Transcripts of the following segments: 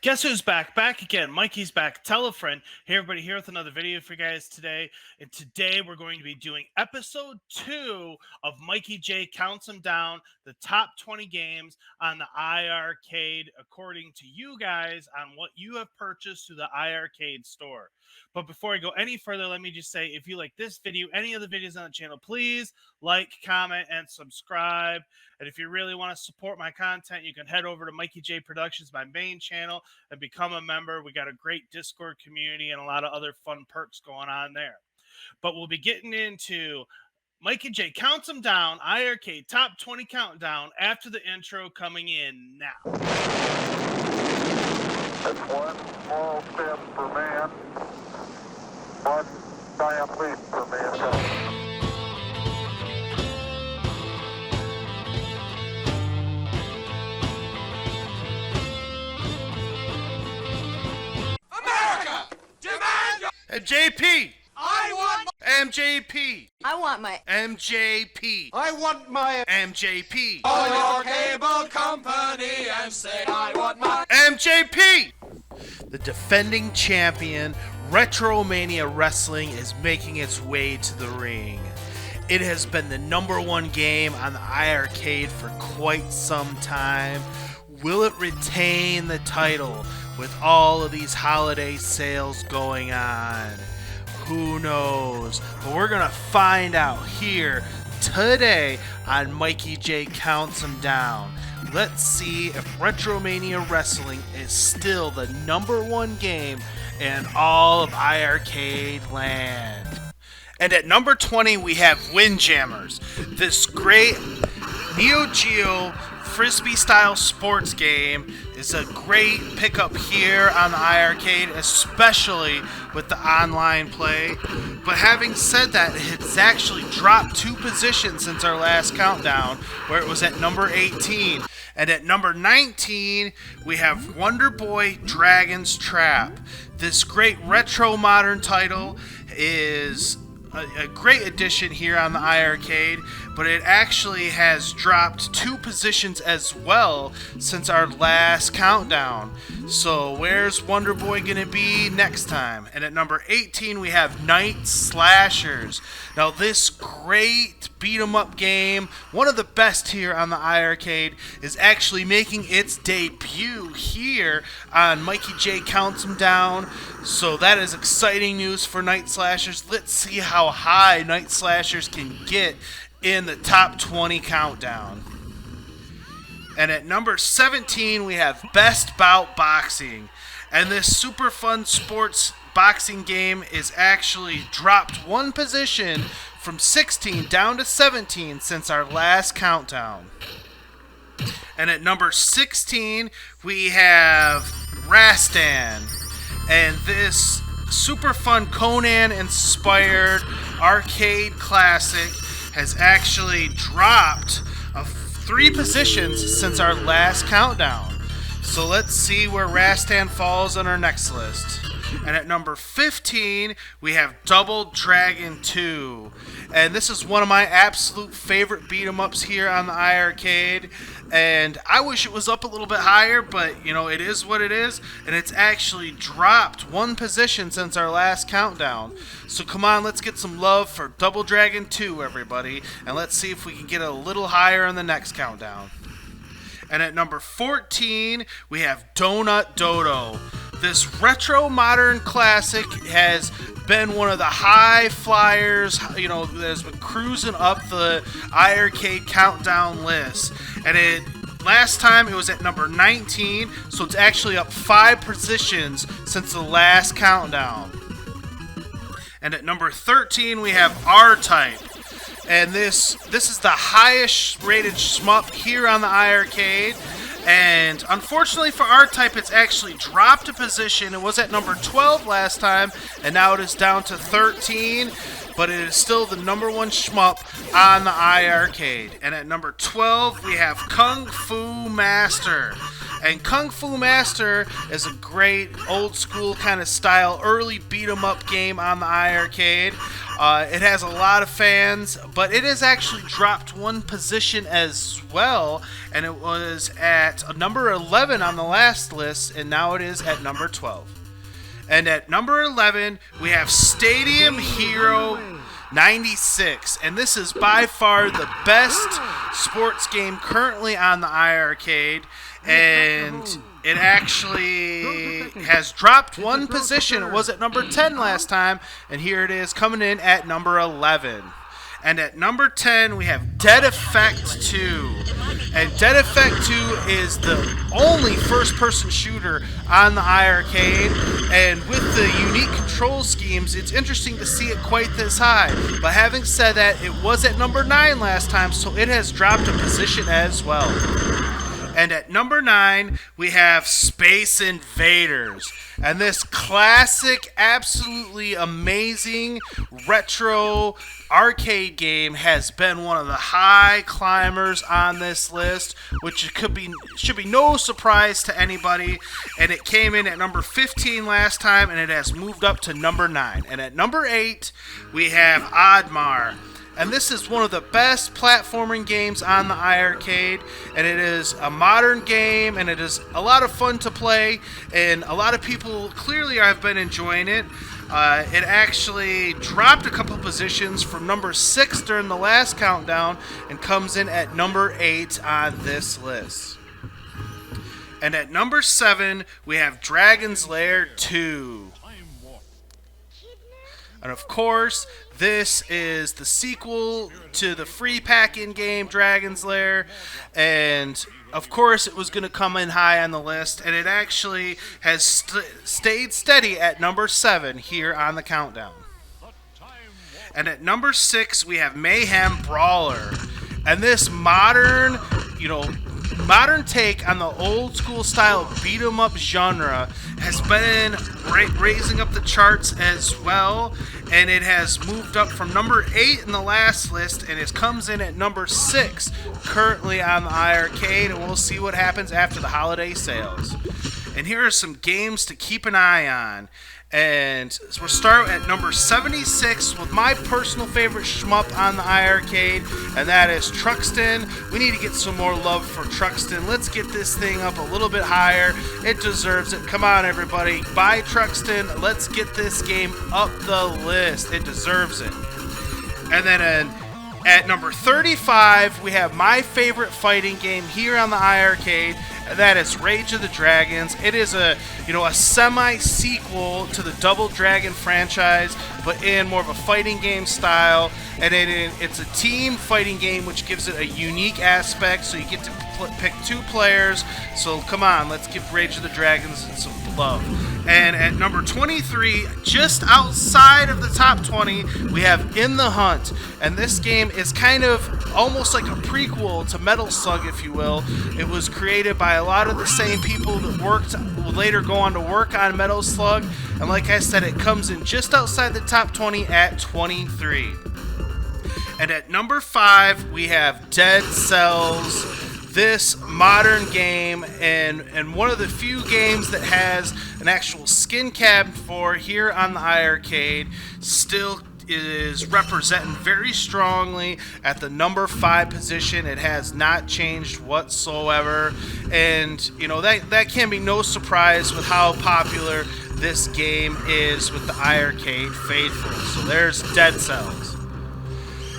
Guess who's back? Back again. Mikey's back. Tell a friend. Hey, everybody, here with another video for you guys today. And today we're going to be doing episode 2 of Mikey J Counts Them Down, the top 20 games on the iiRcade, according to you guys, on what you have purchased through the iiRcade store. But before I go any further, let me just say, if you like this video, any of the videos on the channel, please like, comment, and subscribe. And if you really want to support my content, you can head over to Mikey J Productions, my main channel, and become a member. We got a great Discord community and a lot of other fun perks going on there. But we'll be getting into Mikey J Counts Them Down, iiRcade Top 20 Countdown after the intro coming in now. It's one small step for man, one giant leap for mankind. JP! I want MJP! I want my MJP! I want my MJP! Call your cable company and say I want my MJP! The defending champion, Retromania Wrestling, is making its way to the ring. It has been the #1 game on the iiRcade for quite some time. Will it retain the title with all of these holiday sales going on? Who knows? But we're going to find out here today on Mikey J Counts Them Down. Let's see if Retromania Wrestling is still the #1 game in all of iiRcade land. And at number 20, we have Windjammers, this great Neo Geo Frisbee-style sports game. Is a great pickup here on the iiRcade, especially with the online play. But having said that, it's actually dropped 2 positions since our last countdown, where it was at number 18. And at number 19, we have Wonder Boy Dragon's Trap. This great retro modern title is a great addition here on the iiRcade, but it actually has dropped 2 positions as well since our last countdown. So where's Wonder Boy gonna be next time? And at number 18, we have Night Slashers. Now this great beat 'em up game, one of the best here on the iiRcade, is actually making its debut here on Mikey J Counts Them Down. So that is exciting news for Night Slashers. Let's see how high Night Slashers can get in the top 20 countdown. And at number 17, we have Best Bout Boxing. And this super fun sports boxing game is actually dropped 1 position from 16 down to 17 since our last countdown. And at number 16, we have Rastan. And this super fun Conan-inspired arcade classic has actually dropped 3 positions since our last countdown. So let's see where Rastan falls on our next list. And at number 15, we have Double Dragon 2. And this is one of my absolute favorite beat-em-ups here on the iiRcade. And I wish it was up a little bit higher, but, you know, it is what it is. And it's actually dropped 1 position since our last countdown. So come on, let's get some love for Double Dragon 2, everybody. And let's see if we can get a little higher on the next countdown. And at number 14, we have Donut Dodo. This retro modern classic has been one of the high flyers, you know, that has been cruising up the iiRcade countdown list. And last time it was at number 19, so it's actually up 5 positions since the last countdown. And at number 13, we have R-Type. And this is the highest rated shmup here on the iiRcade. And unfortunately for R-Type, it's actually dropped a position. It was at number 12 last time, and now it is down to 13. But it is still the #1 shmup on the iiRcade. And at number 12, we have Kung Fu Master. And Kung Fu Master is a great old school kind of style early beat 'em up game on the iArcade. It has a lot of fans, but it has actually dropped one position as well, and it was at number 11 on the last list, and now it is at number 12. And at number 11, we have Stadium Hero 96, and this is by far the best sports game currently on the iArcade, and it actually has dropped one position. It was at number 10 last time, and here it is coming in at number 11. And at number 10, we have Dead Effect 2. And Dead Effect 2 is the only first-person shooter on the iArcade. And with the unique control schemes, it's interesting to see it quite this high. But having said that, it was at number 9 last time, so it has dropped a position as well. And at number 9, we have Space Invaders. And this classic, absolutely amazing retro arcade game has been one of the high climbers on this list, which should be no surprise to anybody. And it came in at number 15 last time, and it has moved up to number 9. And at number 8, we have Oddmar. And this is one of the best platforming games on the iArcade, and it is a modern game, and it is a lot of fun to play, and a lot of people clearly have been enjoying it. It actually dropped a couple positions from number 6 during the last countdown and comes in at number 8 on this list. And at number 7, we have Dragon's Lair 2. And of course, this is the sequel to the free pack-in game Dragon's Lair, and of course it was going to come in high on the list, and it actually has stayed steady at number 7 here on the countdown. And at number 6, we have Mayhem Brawler, and this modern take on the old school style beat 'em up genre has been raising up the charts as well, and it has moved up from number 8 in the last list, and it comes in at number 6 currently on the iArcade, and we'll see what happens after the holiday sales. And here are some games to keep an eye on. And we'll start at number 76 with my personal favorite shmup on the iArcade, and that is Truxton. We need to get some more love for Truxton. Let's get this thing up a little bit higher. It deserves it. Come on, everybody. Buy Truxton. Let's get this game up the list. It deserves it. And then at number 35, we have my favorite fighting game here on the iArcade, and that is Rage of the Dragons. It is a semi-sequel to the Double Dragon franchise, but in more of a fighting game style. And it's a team fighting game, which gives it a unique aspect. So you get to pick 2 players. So come on, let's give Rage of the Dragons some love. And at number 23, just outside of the top 20, we have In the Hunt. And this game is kind of almost like a prequel to Metal Slug, if you will. It was created by a lot of the same people that will later go on to work on Metal Slug. And like I said, it comes in just outside the top 20 at 23. And at number 5, we have Dead Cells. This modern game, and one of the few games that has an actual skin cap for here on the iArcade, still is representing very strongly at the number 5 position. It has not changed whatsoever, and that can be no surprise with how popular this game is with the iArcade faithful. So there's Dead Cells.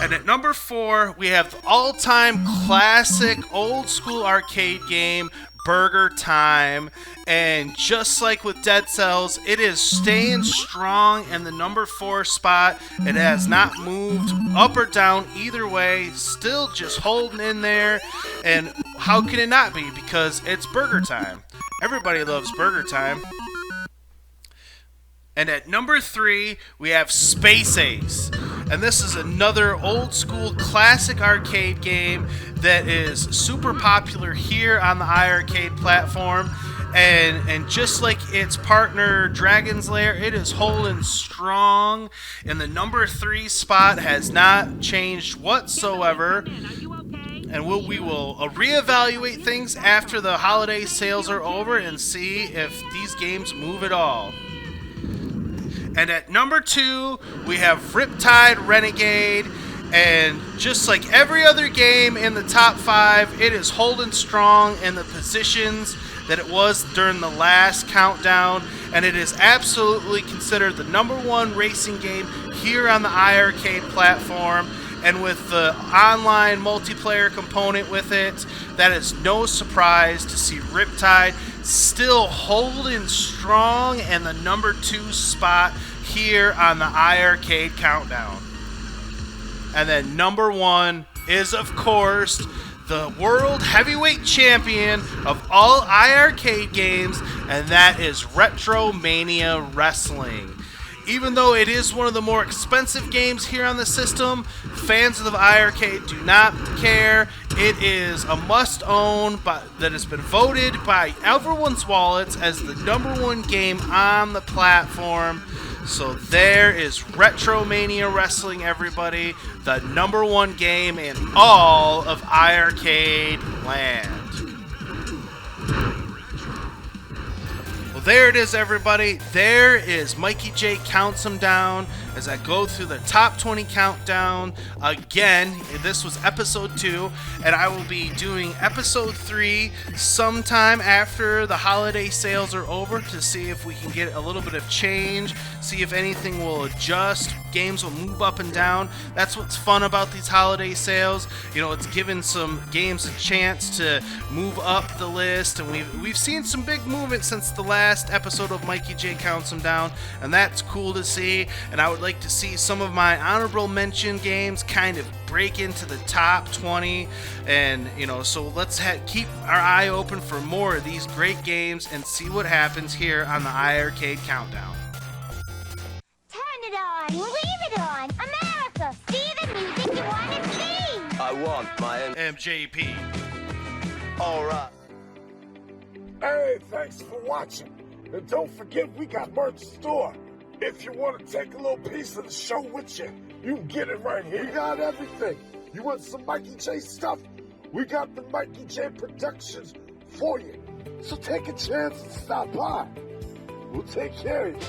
And at number 4, we have the all-time classic old-school arcade game, Burger Time. And just like with Dead Cells, it is staying strong in the number 4 spot. It has not moved up or down either way, still just holding in there. And how can it not be? Because it's Burger Time. Everybody loves Burger Time. And at number 3, we have Space Ace. And this is another old school classic arcade game that is super popular here on the iArcade platform. And just like its partner Dragon's Lair, it is holding strong in the number 3 spot, has not changed whatsoever. and we will reevaluate things after the holiday sales are over and see if these games move at all. And at number 2, we have Riptide Renegade. And just like every other game in the top 5, it is holding strong in the positions that it was during the last countdown. And it is absolutely considered the number 1 racing game here on the iiRcade platform. And with the online multiplayer component with it, that is no surprise to see Riptide still holding strong in the number 2 spot here on the iiRcade countdown. And then number 1 is, of course, the World Heavyweight Champion of all iiRcade games, and that is Retromania Wrestling. Even though it is one of the more expensive games here on the system, fans of the iiRcade do not care. It is a must-own that has been voted by everyone's wallets as the number 1 game on the platform. So there is Retromania Wrestling, everybody, the number 1 game in all of iiRcade land. Well, there it is, everybody. There is Mikey J Counts 'em down as I go through the top 20 countdown. Again, this was episode 2, and I will be doing episode 3 sometime after the holiday sales are over to see if we can get a little bit of change, see if anything will adjust, games will move up and down. That's what's fun about these holiday sales. You know, it's given some games a chance to move up the list, and we've seen some big movement since the last episode of Mikey J Counts 'em down, and that's cool to see. And I would like to see some of my honorable mention games kind of break into the top 20, and you know, so let's keep our eye open for more of these great games and see what happens here on the iiRcade countdown. Turn it on, leave it on, America, see the music you want to see. I want my MJP. Alright. Hey, thanks for watching. And don't forget, we got merch store. If you want to take a little piece of the show with you, you can get it right here. We got everything. You want some Mikey J stuff? We got the Mikey J Productions for you. So take a chance and stop by. We'll take care of you.